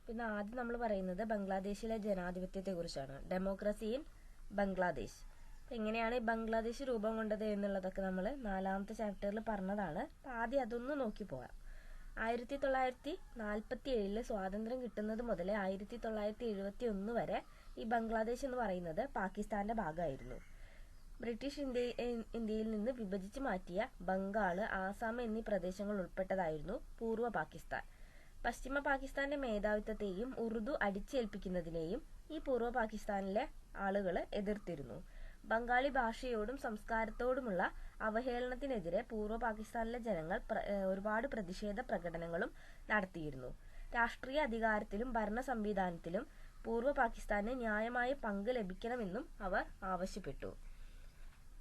പിന്നെ ആദ്യം നമ്മൾ പറയുന്നത് ബംഗ്ലാദേശിലെ ജനാധിപത്യത്തെക്കുറിച്ചാണ്. Democracy in Bangladesh. അപ്പം എങ്ങനെയാണ് ഈ ബംഗ്ലാദേശ് രൂപം കൊണ്ടത് എന്നുള്ളതൊക്കെ നമ്മൾ 4ാമത്തെ ചാപ്റ്ററിൽ പറഞ്ഞതാണ്. അപ്പം ആദ്യം അതൊന്ന് നോക്കി പോകാം. 1947 സ്വാതന്ത്ര്യം കിട്ടുന്നത് മുതൽ 1971 വരെ ഈ ബംഗ്ലാദേശ് എന്ന് പറയുന്നത് പാകിസ്ഥാന്റെ ഭാഗമായിരുന്നു. ബ്രിട്ടീഷ് ഇന്ത്യയിൽ നിന്ന് വിഭജിച്ച് മാറ്റിയ ബംഗാൾ, ആസാം എന്നീ പ്രദേശങ്ങൾ ഉൾപ്പെട്ടതായിരുന്നു പൂർവ്വ പാകിസ്ഥാൻ. പശ്ചിമ പാകിസ്ഥാന്റെ മേധാവിത്വത്തെയും ഉറുദു അടിച്ചേൽപ്പിക്കുന്നതിനെയും ഈ പൂർവ്വ പാകിസ്ഥാനിലെ ആളുകൾ എതിർത്തിരുന്നു. ബംഗാളി ഭാഷയോടും സംസ്കാരത്തോടുമുള്ള അവഹേളനത്തിനെതിരെ പൂർവ്വ പാകിസ്ഥാനിലെ ജനങ്ങൾ ഒരുപാട് പ്രതിഷേധ പ്രകടനങ്ങളും നടത്തിയിരുന്നു. രാഷ്ട്രീയ അധികാരത്തിലും ഭരണ സംവിധാനത്തിലും പൂർവ്വ പാകിസ്ഥാന് ന്യായമായ പങ്ക് ലഭിക്കണമെന്നും അവർ ആവശ്യപ്പെട്ടു.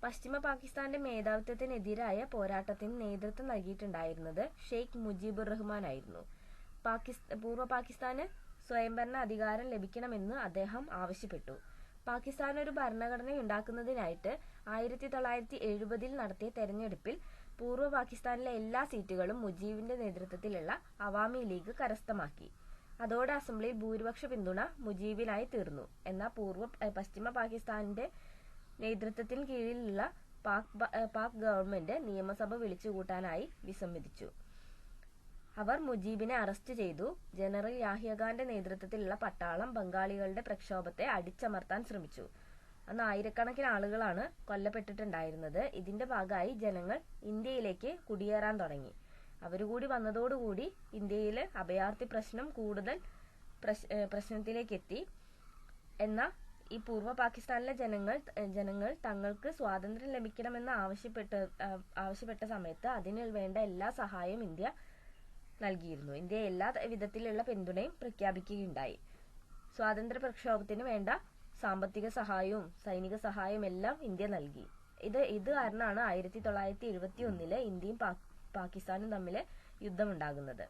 പശ്ചിമ പാകിസ്ഥാന്റെ മേധാവിത്വത്തിനെതിരായ പോരാട്ടത്തിന് നേതൃത്വം നൽകിയിട്ടുണ്ടായിരുന്നത് ഷെയ്ഖ് മുജീബുർ റഹ്മാൻ ആയിരുന്നു. പൂർവ്വ പാകിസ്ഥാന് സ്വയംഭരണ അധികാരം ലഭിക്കണമെന്ന് അദ്ദേഹം ആവശ്യപ്പെട്ടു. പാകിസ്ഥാൻ ഒരു ഭരണഘടനയുണ്ടാക്കുന്നതിനായിട്ട് 1970 നടത്തിയ തെരഞ്ഞെടുപ്പിൽ പൂർവ്വ പാകിസ്ഥാനിലെ എല്ലാ സീറ്റുകളും മുജീബിന്റെ നേതൃത്വത്തിലുള്ള അവാമി ലീഗ് കരസ്ഥമാക്കി. അതോടെ അസംബ്ലിയിൽ ഭൂരിപക്ഷ പിന്തുണ മുജീബിനായി തീർന്നു. എന്നാൽ പശ്ചിമ പാകിസ്ഥാന്റെ നേതൃത്വത്തിന് കീഴിലുള്ള പാക് ഗവൺമെന്റ് നിയമസഭ വിളിച്ചുകൂട്ടാനായി വിസമ്മതിച്ചു. അവർ മുജീബിനെ അറസ്റ്റ് ചെയ്തു. ജനറൽ യാഹ്യ ഖാന്റെ നേതൃത്വത്തിലുള്ള പട്ടാളം ബംഗാളികളുടെ പ്രക്ഷോഭത്തെ അടിച്ചമർത്താൻ ശ്രമിച്ചു. അന്ന് ആയിരക്കണക്കിന് ആളുകളാണ് കൊല്ലപ്പെട്ടിട്ടുണ്ടായിരുന്നത്. ഇതിന്റെ ഭാഗമായി ജനങ്ങൾ ഇന്ത്യയിലേക്ക് കുടിയേറാൻ തുടങ്ങി. അവരുകൂടി വന്നതോടുകൂടി ഇന്ത്യയിലെ അഭയാർത്ഥി പ്രശ്നം കൂടുതൽ പ്രശ്നത്തിലേക്കെത്തി. എന്നാൽ ഈ പൂർവ്വ പാകിസ്ഥാനിലെ ജനങ്ങൾ തങ്ങൾക്ക് സ്വാതന്ത്ര്യം ലഭിക്കണമെന്ന് ആവശ്യപ്പെട്ട സമയത്ത് അതിന് വേണ്ട എല്ലാ സഹായവും ഇന്ത്യ നൽകിയിരുന്നു. ഇന്ത്യ എല്ലാ വിധത്തിലുള്ള പിന്തുണയും പ്രഖ്യാപിക്കുകയുണ്ടായി. സ്വാതന്ത്ര്യ പ്രക്ഷോഭത്തിന് വേണ്ട സാമ്പത്തിക സഹായവും സൈനിക സഹായവും എല്ലാം ഇന്ത്യ നൽകി. ഇത് കാരണമാണ് 1971 ഇന്ത്യയും പാകിസ്ഥാനും തമ്മിൽ യുദ്ധമുണ്ടാകുന്നത്.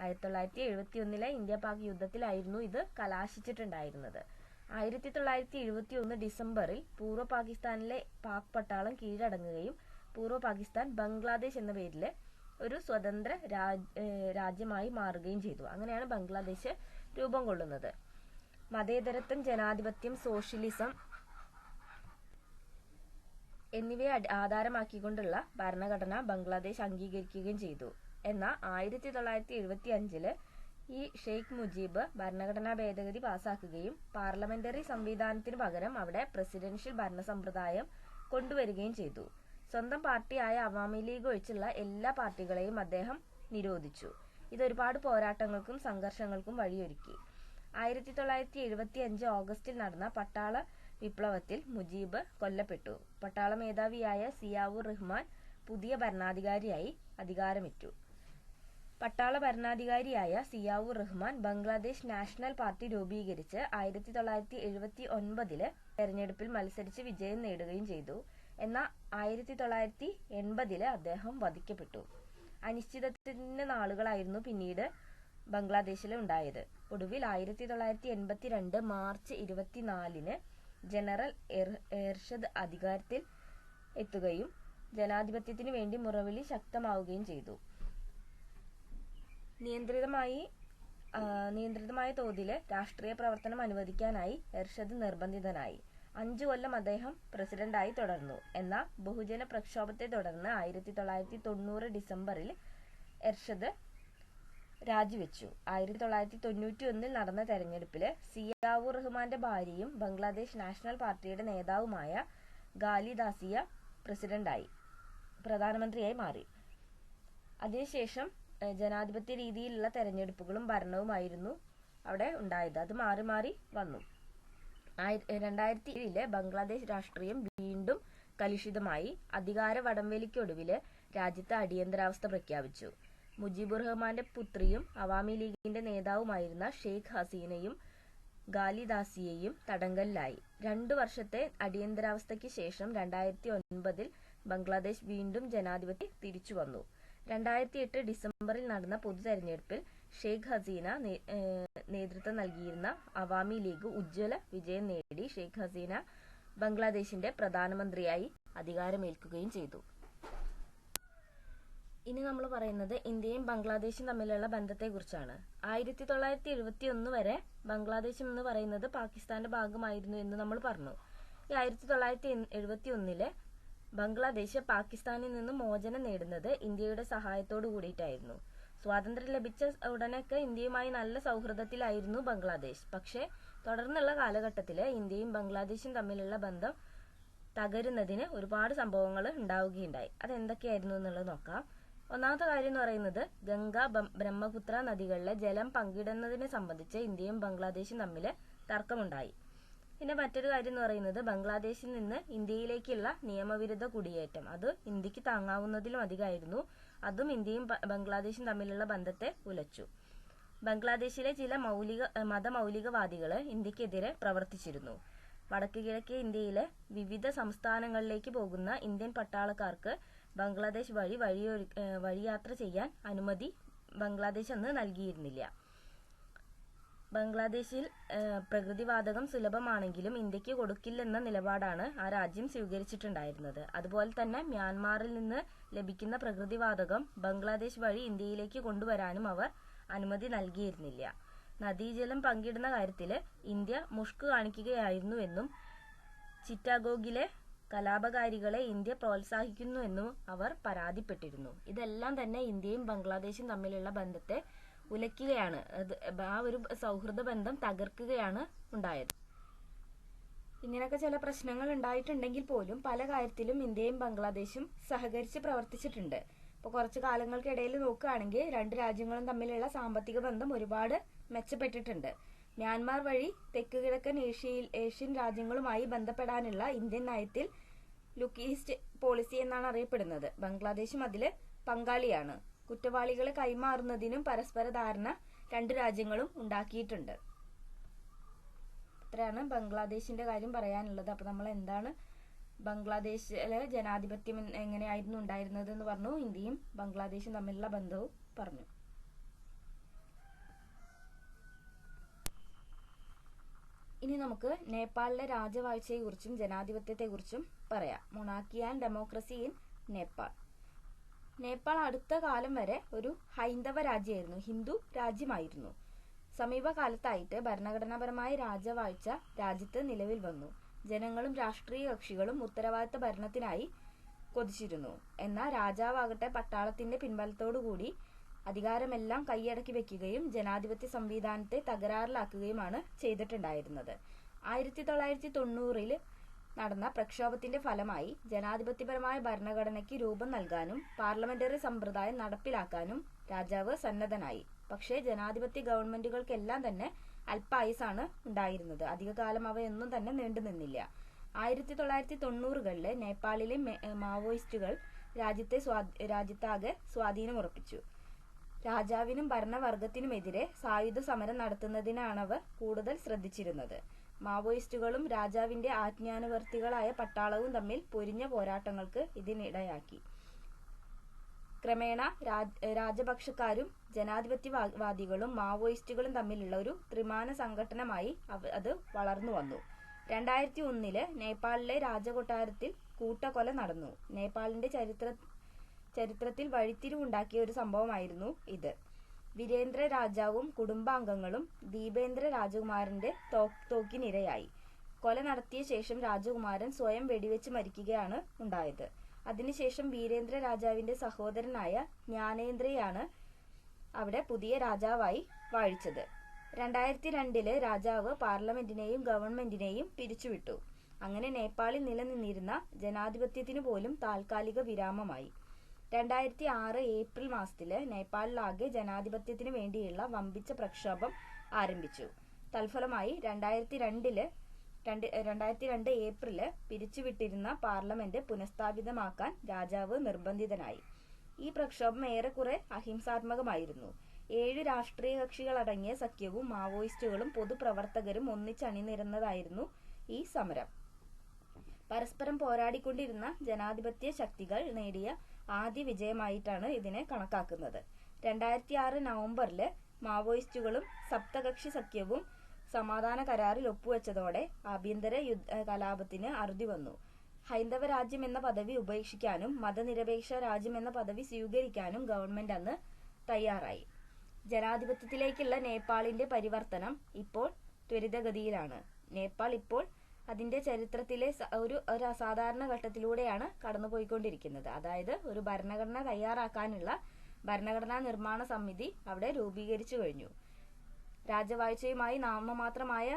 1971 ഇന്ത്യ പാക് യുദ്ധത്തിലായിരുന്നു ഇത് കലാശിച്ചിട്ടുണ്ടായിരുന്നത്. 1971 ഡിസംബറിൽ പൂർവ്വ പാകിസ്ഥാനിലെ പാക് പട്ടാളം കീഴടങ്ങുകയും പൂർവ്വ പാകിസ്ഥാൻ ബംഗ്ലാദേശ് എന്ന പേരിൽ ഒരു സ്വതന്ത്ര രാജ്യമായി മാറുകയും ചെയ്തു. അങ്ങനെയാണ് ബംഗ്ലാദേശ് രൂപം കൊള്ളുന്നത്. മതേതരത്വം, ജനാധിപത്യം, സോഷ്യലിസം എന്നിവയെ ആധാരമാക്കിക്കൊണ്ടുള്ള ഭരണഘടന ബംഗ്ലാദേശ് അംഗീകരിക്കുകയും ചെയ്തു. എന്നാൽ 1975 ഈ ഷെയ്ഖ് മുജീബ് ഭരണഘടനാ ഭേദഗതി പാസാക്കുകയും പാർലമെന്ററി സംവിധാനത്തിനു പകരം അവിടെ പ്രസിഡൻഷ്യൽ ഭരണ സമ്പ്രദായം കൊണ്ടുവരികയും ചെയ്തു. സ്വന്തം പാർട്ടിയായ അവാമി ലീഗ് ഒഴിച്ചുള്ള എല്ലാ പാർട്ടികളെയും അദ്ദേഹം നിരോധിച്ചു. ഇതൊരുപാട് പോരാട്ടങ്ങൾക്കും സംഘർഷങ്ങൾക്കും വഴിയൊരുക്കി. 1975 ഓഗസ്റ്റിൽ നടന്ന പട്ടാള വിപ്ലവത്തിൽ മുജീബ് കൊല്ലപ്പെട്ടു. പട്ടാള മേധാവിയായ സിയാവുർ റഹ്മാൻ പുതിയ ഭരണാധികാരിയായി അധികാരമേറ്റു. പട്ടാള ഭരണാധികാരിയായ സിയാവുർ റഹ്മാൻ ബംഗ്ലാദേശ് നാഷണൽ പാർട്ടി രൂപീകരിച്ച് 1979 തെരഞ്ഞെടുപ്പിൽ മത്സരിച്ച് വിജയം നേടുകയും ചെയ്തു. എന്നാൽ 1980 അദ്ദേഹം വധിക്കപ്പെട്ടു. അനിശ്ചിതത്വത്തിന്റെ നാളുകളായിരുന്നു പിന്നീട് ബംഗ്ലാദേശിൽ ഉണ്ടായത്. ഒടുവിൽ 1982 മാർച്ച് 24 ജനറൽ എർഷദ് അധികാരത്തിൽ എത്തുകയും ജനാധിപത്യത്തിനു വേണ്ടി മുറവിളി ശക്തമാവുകയും ചെയ്തു. നിയന്ത്രിതമായ തോതിൽ രാഷ്ട്രീയ പ്രവർത്തനം അനുവദിക്കാനായി എർഷദ് നിർബന്ധിതനായി. 5 കൊല്ലം അദ്ദേഹം പ്രസിഡന്റായി തുടർന്നു. എന്നാൽ ബഹുജന പ്രക്ഷോഭത്തെ തുടർന്ന് 1990 ഡിസംബറിൽ എർഷദ് രാജിവെച്ചു. 1991 നടന്ന തെരഞ്ഞെടുപ്പിൽ സിയാവുർ റഹ്മാന്റെ ഭാര്യയും ബംഗ്ലാദേശ് നാഷണൽ പാർട്ടിയുടെ നേതാവുമായ ഗാലി ദാസിയ പ്രധാനമന്ത്രിയായി മാറി. അതിനുശേഷം ജനാധിപത്യ രീതിയിലുള്ള തെരഞ്ഞെടുപ്പുകളും ഭരണവുമായിരുന്നു അവിടെ ഉണ്ടായത്. അത് മാറി മാറി വന്നു. 2007 ബംഗ്ലാദേശ് രാഷ്ട്രീയം വീണ്ടും കലുഷിതമായി. അധികാര വടംവലിക്കൊടുവിൽ രാജ്യത്ത് അടിയന്തരാവസ്ഥ പ്രഖ്യാപിച്ചു. മുജീബുർ റഹ്മാന്റെ പുത്രിയും അവാമി ലീഗിന്റെ നേതാവുമായിരുന്ന ഷെയ്ഖ് ഹസീനയും ഗാലി ദാസിയയും തടങ്കലിലായി. 2 വർഷത്തെ അടിയന്തരാവസ്ഥയ്ക്ക് ശേഷം 2009 ബംഗ്ലാദേശ് വീണ്ടും ജനാധിപത്യം തിരിച്ചു വന്നു. 2008 ഡിസംബറിൽ നടന്ന പൊതു തെരഞ്ഞെടുപ്പിൽ ഷെയ്ഖ് ഹസീന നേതൃത്വം നൽകിയിരുന്ന അവാമി ലീഗ് ഉജ്ജ്വല വിജയം നേടി. ഷെയ്ഖ് ഹസീന ബംഗ്ലാദേശിന്റെ പ്രധാനമന്ത്രിയായി അധികാരമേൽക്കുകയും ചെയ്തു. ഇനി നമ്മൾ പറയുന്നത് ഇന്ത്യയും ബംഗ്ലാദേശും തമ്മിലുള്ള ബന്ധത്തെക്കുറിച്ചാണ്. 1971 വരെ ബംഗ്ലാദേശ് എന്ന് പറയുന്നത് പാകിസ്ഥാന്റെ ഭാഗമായിരുന്നു എന്ന് നമ്മൾ പറഞ്ഞു. ഈ 1971 ബംഗ്ലാദേശ് പാകിസ്ഥാനിൽ നിന്ന് മോചനം നേടുന്നത് ഇന്ത്യയുടെ സഹായത്തോടു കൂടിയിട്ടായിരുന്നു. സ്വാതന്ത്ര്യം ലഭിച്ച ഉടനൊക്കെ ഇന്ത്യയുമായി നല്ല സൗഹൃദത്തിലായിരുന്നു ബംഗ്ലാദേശ്. പക്ഷേ തുടർന്നുള്ള കാലഘട്ടത്തിൽ ഇന്ത്യയും ബംഗ്ലാദേശും തമ്മിലുള്ള ബന്ധം തകരുന്നതിന് ഒരുപാട് സംഭവങ്ങൾ ഉണ്ടാവുകയുണ്ടായി. അതെന്തൊക്കെയായിരുന്നു എന്നുള്ളത് നോക്കാം. ഒന്നാമത്തെ കാര്യം എന്ന് പറയുന്നത് ഗംഗ ബ്രഹ്മപുത്ര നദികളിലെ ജലം പങ്കിടുന്നതിനെ സംബന്ധിച്ച് ഇന്ത്യയും ബംഗ്ലാദേശും തമ്മിൽ തർക്കമുണ്ടായി. പിന്നെ മറ്റൊരു കാര്യം എന്ന് പറയുന്നത് ബംഗ്ലാദേശിൽ നിന്ന് ഇന്ത്യയിലേക്കുള്ള നിയമവിരുദ്ധ കുടിയേറ്റം. അത് ഇന്ത്യക്ക് താങ്ങാവുന്നതിലും അധികമായിരുന്നു. അതും ഇന്ത്യയും ബംഗ്ലാദേശും തമ്മിലുള്ള ബന്ധത്തെ ഉലച്ചു. ബംഗ്ലാദേശിലെ ചില മതമൗലികവാദികൾ ഇന്ത്യക്കെതിരെ പ്രവർത്തിച്ചിരുന്നു. വടക്ക് കിഴക്കേ ഇന്ത്യയിലെ വിവിധ സംസ്ഥാനങ്ങളിലേക്ക് പോകുന്ന ഇന്ത്യൻ പട്ടാളക്കാർക്ക് ബംഗ്ലാദേശ് വഴിയാത്ര ചെയ്യാൻ അനുമതി ബംഗ്ലാദേശ് അന്ന് നൽകിയിരുന്നില്ല. ബംഗ്ലാദേശിൽ പ്രകൃതിവാതകം സുലഭമാണെങ്കിലും ഇന്ത്യക്ക് കൊടുക്കില്ലെന്ന നിലപാടാണ് ആ രാജ്യം സ്വീകരിച്ചിട്ടുണ്ടായിരുന്നത്. അതുപോലെ തന്നെ മ്യാൻമാറിൽ നിന്ന് ലഭിക്കുന്ന പ്രകൃതിവാതകം ബംഗ്ലാദേശ് വഴി ഇന്ത്യയിലേക്ക് കൊണ്ടുവരാനും അവർ അനുമതി നൽകിയിരുന്നില്ല. നദീജലം പങ്കിടുന്ന കാര്യത്തിൽ ഇന്ത്യ മുഷ്ക് കാണിക്കുകയായിരുന്നുവെന്നും ചിറ്റാഗോഗിലെ കലാപകാരികളെ ഇന്ത്യ പ്രോത്സാഹിക്കുന്നുവെന്നും അവർ പരാതിപ്പെട്ടിരുന്നു. ഇതെല്ലാം തന്നെ ഇന്ത്യയും ബംഗ്ലാദേശും തമ്മിലുള്ള ബന്ധത്തെ ഉലയ്ക്കുകയാണ്. ആ ഒരു സൗഹൃദ ബന്ധം തകർക്കുകയാണ് ഉണ്ടായത്. ഇങ്ങനെയൊക്കെ ചില പ്രശ്നങ്ങൾ ഉണ്ടായിട്ടുണ്ടെങ്കിൽ പോലും പല കാര്യത്തിലും ഇന്ത്യയും ബംഗ്ലാദേശും സഹകരിച്ച് പ്രവർത്തിച്ചിട്ടുണ്ട്. ഇപ്പോൾ കുറച്ച് കാലങ്ങൾക്കിടയിൽ നോക്കുകയാണെങ്കിൽ രണ്ട് രാജ്യങ്ങളും തമ്മിലുള്ള സാമ്പത്തിക ബന്ധം ഒരുപാട് മെച്ചപ്പെട്ടിട്ടുണ്ട്. മ്യാൻമാർ വഴി തെക്ക് കിഴക്കൻ ഏഷ്യൻ രാജ്യങ്ങളുമായി ബന്ധപ്പെടാനുള്ള ഇന്ത്യൻ നയത്തിൽ ലുക്ക് ഈസ്റ്റ് പോളിസി എന്നാണ് അറിയപ്പെടുന്നത്. ബംഗ്ലാദേശും അതിൽ പങ്കാളിയാണ്. കുറ്റവാളികളെ കൈമാറുന്നതിനും പരസ്പര ധാരണ രണ്ട് രാജ്യങ്ങളും ഉണ്ടാക്കിയിട്ടുണ്ട്. ഇത്രയാണ് ബംഗ്ലാദേശിന്റെ കാര്യം പറയാനുള്ളത്. അപ്പൊ നമ്മൾ എന്താണ് ബംഗ്ലാദേശിലെ ജനാധിപത്യം എങ്ങനെയായിരുന്നു ഉണ്ടായിരുന്നത് എന്ന് പറഞ്ഞു. ഇന്ത്യയും ബംഗ്ലാദേശും തമ്മിലുള്ള ബന്ധവും പറഞ്ഞു. ഇനി നമുക്ക് നേപ്പാളിലെ രാജവാഴ്ചയെക്കുറിച്ചും ജനാധിപത്യത്തെക്കുറിച്ചും പറയാം. Monarchy and democracy in Nepal. Nepal അടുത്ത കാലം വരെ ഒരു ഹൈന്ദവ രാജ്യമായിരുന്നു, ഹിന്ദു രാജ്യമായിരുന്നു. സമീപകാലത്തായിട്ട് ഭരണഘടനാപരമായ രാജവാഴ്ച രാജ്യത്ത് നിലവിൽ വന്നു. ജനങ്ങളും രാഷ്ട്രീയ കക്ഷികളും ഉത്തരവാദിത്ത ഭരണത്തിനായി കൊതിച്ചിരുന്നു. എന്നാൽ രാജാവാകട്ടെ പട്ടാളത്തിന്റെ പിൻബലത്തോടുകൂടി അധികാരമെല്ലാം കൈയടക്കി വെക്കുകയും ജനാധിപത്യ സംവിധാനത്തെ തകരാറിലാക്കുകയുമാണ് ചെയ്തിട്ടുണ്ടായിരുന്നത്. 1990 നടന്ന പ്രക്ഷോഭത്തിന്റെ ഫലമായി ജനാധിപത്യപരമായ ഭരണഘടനയ്ക്ക് രൂപം നൽകാനും പാർലമെന്ററി സമ്പ്രദായം നടപ്പിലാക്കാനും രാജാവ് സന്നദ്ധനായി. പക്ഷേ ജനാധിപത്യ ഗവൺമെന്റുകൾക്കെല്ലാം തന്നെ അല്പായുസാണ് ഉണ്ടായിരുന്നത്. അധികകാലം അവയൊന്നും തന്നെ നീണ്ടുനിന്നില്ല. 1990 നേപ്പാളിലെ മാവോയിസ്റ്റുകൾ രാജ്യത്താകെ സ്വാധീനമുറപ്പിച്ചു. രാജാവിനും ഭരണവർഗത്തിനുമെതിരെ സായുധ സമരം നടത്തുന്നതിനാണവർ കൂടുതൽ ശ്രദ്ധിച്ചിരുന്നത്. മാവോയിസ്റ്റുകളും രാജാവിന്റെ ആജ്ഞാനുവർത്തികളായ പട്ടാളവും തമ്മിൽ പൊരിഞ്ഞ പോരാട്ടങ്ങൾക്ക് ഇതിനിടയാക്കി. ക്രമേണ രാജപക്ഷക്കാരും ജനാധിപത്യവാദികളും മാവോയിസ്റ്റുകളും തമ്മിലുള്ള ഒരു ത്രിമാന സംഘട്ടനമായി അത് വളർന്നു വന്നു. 2001 നേപ്പാളിലെ രാജകൊട്ടാരത്തിൽ കൂട്ടക്കൊല നടന്നു. നേപ്പാളിന്റെ ചരിത്രത്തിൽ വഴിത്തിരിവുണ്ടാക്കിയ ഒരു സംഭവമായിരുന്നു ഇത്. വീരേന്ദ്ര രാജാവും കുടുംബാംഗങ്ങളും ദീപേന്ദ്ര രാജകുമാരന്റെ തോക്കിനിരയായി. കൊല നടത്തിയ ശേഷം രാജകുമാരൻ സ്വയം വെടിവെച്ച് മരിക്കുകയാണ് ഉണ്ടായത്. അതിനുശേഷം വീരേന്ദ്ര രാജാവിന്റെ സഹോദരനായ ജ്ഞാനേന്ദ്രയാണ് അവിടെ പുതിയ രാജാവായി വാഴിച്ചത്. 2002 രാജാവ് പാർലമെന്റിനെയും ഗവൺമെന്റിനെയും പിരിച്ചുവിട്ടു. അങ്ങനെ നേപ്പാളിൽ നിലനിന്നിരുന്ന ജനാധിപത്യത്തിനു പോലും താൽക്കാലിക വിരാമമായി. 2006 ഏപ്രിൽ മാസത്തില് നേപ്പാളിലാകെ ജനാധിപത്യത്തിന് വേണ്ടിയുള്ള വമ്പിച്ച പ്രക്ഷോഭം ആരംഭിച്ചു. തൽഫലമായി 2002 ഏപ്രില് പിരിച്ചുവിട്ടിരുന്ന പാർലമെന്റ് പുനഃസ്ഥാപിതമാക്കാൻ രാജാവ് നിർബന്ധിതനായി. ഈ പ്രക്ഷോഭം ഏറെക്കുറെ അഹിംസാത്മകമായിരുന്നു. 7 രാഷ്ട്രീയ കക്ഷികളടങ്ങിയ സഖ്യവും മാവോയിസ്റ്റുകളും പൊതുപ്രവർത്തകരും ഒന്നിച്ചണിനിരന്നതായിരുന്നു ഈ സമരം. പരസ്പരം പോരാടിക്കൊണ്ടിരുന്ന ജനാധിപത്യ ശക്തികൾ നേടിയ ആദ്യ വിജയമായിട്ടാണ് ഇതിനെ കണക്കാക്കുന്നത്. 2006 നവംബറില് മാവോയിസ്റ്റുകളും സപ്തകക്ഷി സഖ്യവും സമാധാന കരാറിൽ ഒപ്പുവെച്ചതോടെ ആഭ്യന്തര കലാപത്തിന് അറുതി വന്നു. ഹൈന്ദവ രാജ്യം എന്ന പദവി ഉപേക്ഷിക്കാനും മതനിരപേക്ഷ രാജ്യം എന്ന പദവി സ്വീകരിക്കാനും ഗവൺമെന്റ് അന്ന് തയ്യാറായി. ജനാധിപത്യത്തിലേക്കുള്ള നേപ്പാളിന്റെ പരിവർത്തനം ഇപ്പോൾ ത്വരിതഗതിയിലാണ്. നേപ്പാൾ ഇപ്പോൾ അതിന്റെ ചരിത്രത്തിലെ ഒരു അസാധാരണ ഘട്ടത്തിലൂടെയാണ് കടന്നുപോയിക്കൊണ്ടിരിക്കുന്നത്. അതായത് ഒരു ഭരണഘടന തയ്യാറാക്കാനുള്ള ഭരണഘടനാ നിർമ്മാണ സമിതി അവിടെ രൂപീകരിച്ചു കഴിഞ്ഞു. രാജവാഴ്ചയുമായി നാമമാത്രമായ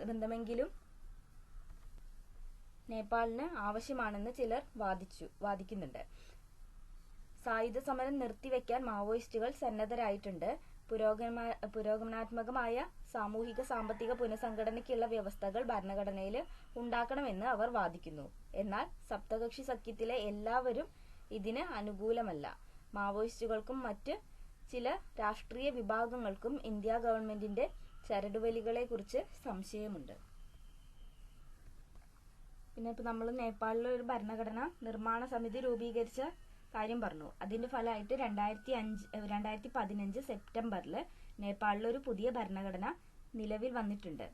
ബന്ധമെങ്കിലും നേപ്പാളിന് ആവശ്യമാണെന്ന് ചിലർ വാദിക്കുന്നുണ്ട്. സായുധ സമരം നിർത്തിവെക്കാൻ മാവോയിസ്റ്റുകൾ സന്നദ്ധരായിട്ടുണ്ട്. പുരോഗമനാത്മകമായ സാമൂഹിക സാമ്പത്തിക പുനഃസംഘടനയ്ക്കുള്ള വ്യവസ്ഥകൾ ഭരണഘടനയിൽ ഉണ്ടാക്കണമെന്ന് അവർ വാദിക്കുന്നു. എന്നാൽ സപ്തകക്ഷി സഖ്യത്തിലെ എല്ലാവരും ഇതിന് അനുകൂലമല്ല. മാവോയിസ്റ്റുകൾക്കും മറ്റ് ചില രാഷ്ട്രീയ വിഭാഗങ്ങൾക്കും ഇന്ത്യ ഗവൺമെന്റിന്റെ ചരടുവലികളെക്കുറിച്ച് സംശയമുണ്ട്. പിന്നെ ഇപ്പോൾ നമ്മൾ നേപ്പാളിൽ ഒരു ഭരണഘടന നിർമ്മാണ സമിതി രൂപീകരിച്ച കാര്യം പറഞ്ഞു. അതിന്റെ ഫലമായിട്ട് 2015 സെപ്റ്റംബറിൽ നേപ്പാളിൽ ഒരു പുതിയ ഭരണഘടന നിലവിൽ വന്നിട്ടുണ്ട്.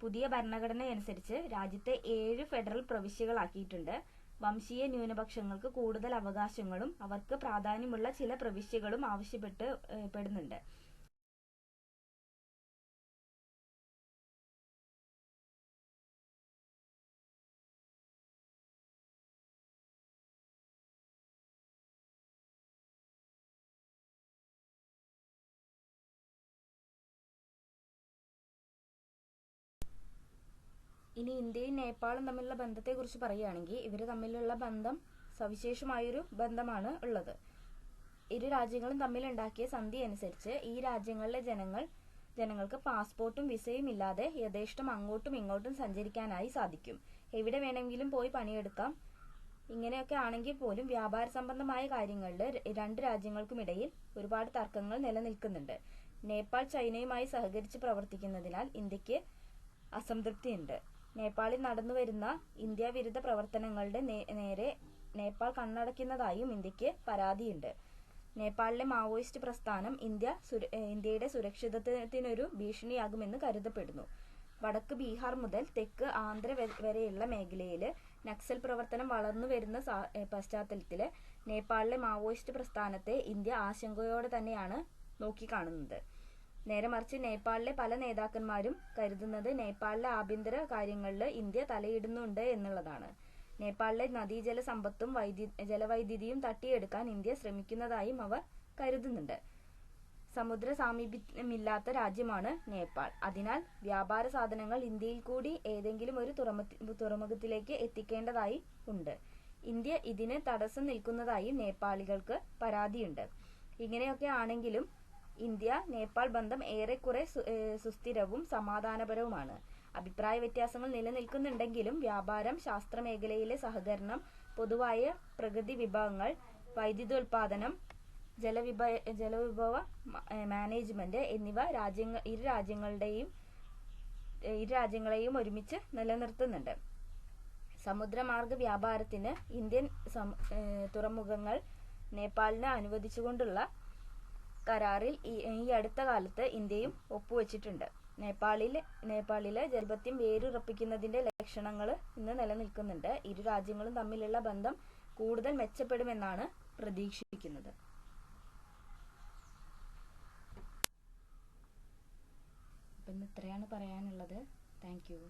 പുതിയ ഭരണഘടനയനുസരിച്ച് രാജ്യത്തെ 7 ഫെഡറൽ പ്രവിശ്യകളാക്കിയിട്ടുണ്ട്. വംശീയ ന്യൂനപക്ഷങ്ങൾക്ക് കൂടുതൽ അവകാശങ്ങളും അവർക്ക് പ്രാധാന്യമുള്ള ചില പ്രവിശ്യകളും ആവശ്യപ്പെടുന്നുണ്ട്. ഇനി ഇന്ത്യയും നേപ്പാളും തമ്മിലുള്ള ബന്ധത്തെക്കുറിച്ച് പറയുകയാണെങ്കിൽ ഇവർ തമ്മിലുള്ള ബന്ധം സവിശേഷമായൊരു ബന്ധമാണ് ഉള്ളത്. ഇരു രാജ്യങ്ങളും തമ്മിലുണ്ടാക്കിയ സന്ധി അനുസരിച്ച് ഈ രാജ്യങ്ങളിലെ ജനങ്ങൾക്ക് പാസ്പോർട്ടും വിസയും ഇല്ലാതെ യഥേഷ്ടം അങ്ങോട്ടും ഇങ്ങോട്ടും സഞ്ചരിക്കാനായി സാധിക്കും. എവിടെ വേണമെങ്കിലും പോയി പണിയെടുക്കാം. ഇങ്ങനെയൊക്കെ ആണെങ്കിൽ പോലും വ്യാപാര സംബന്ധമായ കാര്യങ്ങളിൽ രണ്ട് രാജ്യങ്ങൾക്കുമിടയിൽ ഒരുപാട് തർക്കങ്ങൾ നിലനിൽക്കുന്നുണ്ട്. നേപ്പാൾ ചൈനയുമായി സഹകരിച്ച് പ്രവർത്തിക്കുന്നതിനാൽ ഇന്ത്യക്ക് അസംതൃപ്തിയുണ്ട്. നേപ്പാളിൽ നടന്നുവരുന്ന ഇന്ത്യ വിരുദ്ധ പ്രവർത്തനങ്ങളുടെ നേരെ നേപ്പാൾ കണ്ണടയ്ക്കുന്നതായും ഇന്ത്യക്ക് പരാതിയുണ്ട്. നേപ്പാളിലെ മാവോയിസ്റ്റ് പ്രസ്ഥാനം ഇന്ത്യയുടെ സുരക്ഷിതത്വത്തിനൊരു ഭീഷണിയാകുമെന്ന് കരുതപ്പെടുന്നു. വടക്ക് ബീഹാർ മുതൽ തെക്ക് ആന്ധ്ര വരെയുള്ള മേഖലയിൽ നക്സൽ പ്രവർത്തനം വളർന്നുവരുന്ന പശ്ചാത്തലത്തിൽ നേപ്പാളിലെ മാവോയിസ്റ്റ് പ്രസ്ഥാനത്തെ ഇന്ത്യ ആശങ്കയോടെ തന്നെയാണ് നോക്കിക്കാണുന്നത്. നേരെ മറിച്ച് നേപ്പാളിലെ പല നേതാക്കന്മാരും കരുതുന്നത് നേപ്പാളിലെ ആഭ്യന്തര കാര്യങ്ങളിൽ ഇന്ത്യ തലയിടുന്നുണ്ട് എന്നുള്ളതാണ്. നേപ്പാളിലെ നദീജല സമ്പത്തും ജലവൈദ്യുതിയും തട്ടിയെടുക്കാൻ ഇന്ത്യ ശ്രമിക്കുന്നതായും അവർ കരുതുന്നുണ്ട്. സമുദ്ര സാമീപ്യമില്ലാത്ത രാജ്യമാണ് നേപ്പാൾ. അതിനാൽ വ്യാപാര സാധനങ്ങൾ ഇന്ത്യയിൽ കൂടി ഏതെങ്കിലും ഒരു തുറമുഖത്തിലേക്ക് എത്തിക്കേണ്ടതായി ഉണ്ട്. ഇന്ത്യ ഇതിന് തടസ്സം നിൽക്കുന്നതായി നേപ്പാളികൾക്ക് പരാതിയുണ്ട്. ഇങ്ങനെയൊക്കെ ആണെങ്കിലും ഇന്ത്യ നേപ്പാൾ ബന്ധം ഏറെക്കുറെ സുസ്ഥിരവും സമാധാനപരവുമാണ്. അഭിപ്രായ വ്യത്യാസങ്ങൾ നിലനിൽക്കുന്നുണ്ടെങ്കിലും വ്യാപാരം, ശാസ്ത്രമേഖലയിലെ സഹകരണം, പൊതുവായ പ്രകൃതി വിഭവങ്ങൾ, വൈദ്യുതോൽപാദനം, ജലവിഭവ മാനേജ്മെന്റ് എന്നിവ ഇരു രാജ്യങ്ങളെയും ഒരുമിച്ച് നിലനിർത്തുന്നുണ്ട്. സമുദ്രമാർഗ വ്യാപാരത്തിന് ഇന്ത്യൻ തുറമുഖങ്ങൾ നേപ്പാളിന് അനുവദിച്ചുകൊണ്ടുള്ള കരാറിൽ ഈ അടുത്ത കാലത്ത് ഇന്ത്യയും ഒപ്പുവെച്ചിട്ടുണ്ട്. നേപ്പാളിലെ ജനാധിപത്യം വേരുറപ്പിക്കുന്നതിന്റെ ലക്ഷണങ്ങൾ ഇന്ന് നിലനിൽക്കുന്നുണ്ട്. ഇരു രാജ്യങ്ങളും തമ്മിലുള്ള ബന്ധം കൂടുതൽ മെച്ചപ്പെടുമെന്നാണ് പ്രതീക്ഷിക്കുന്നത്. അപ്പം ഇത്രയാണ് പറയാനുള്ളത്. Thank you.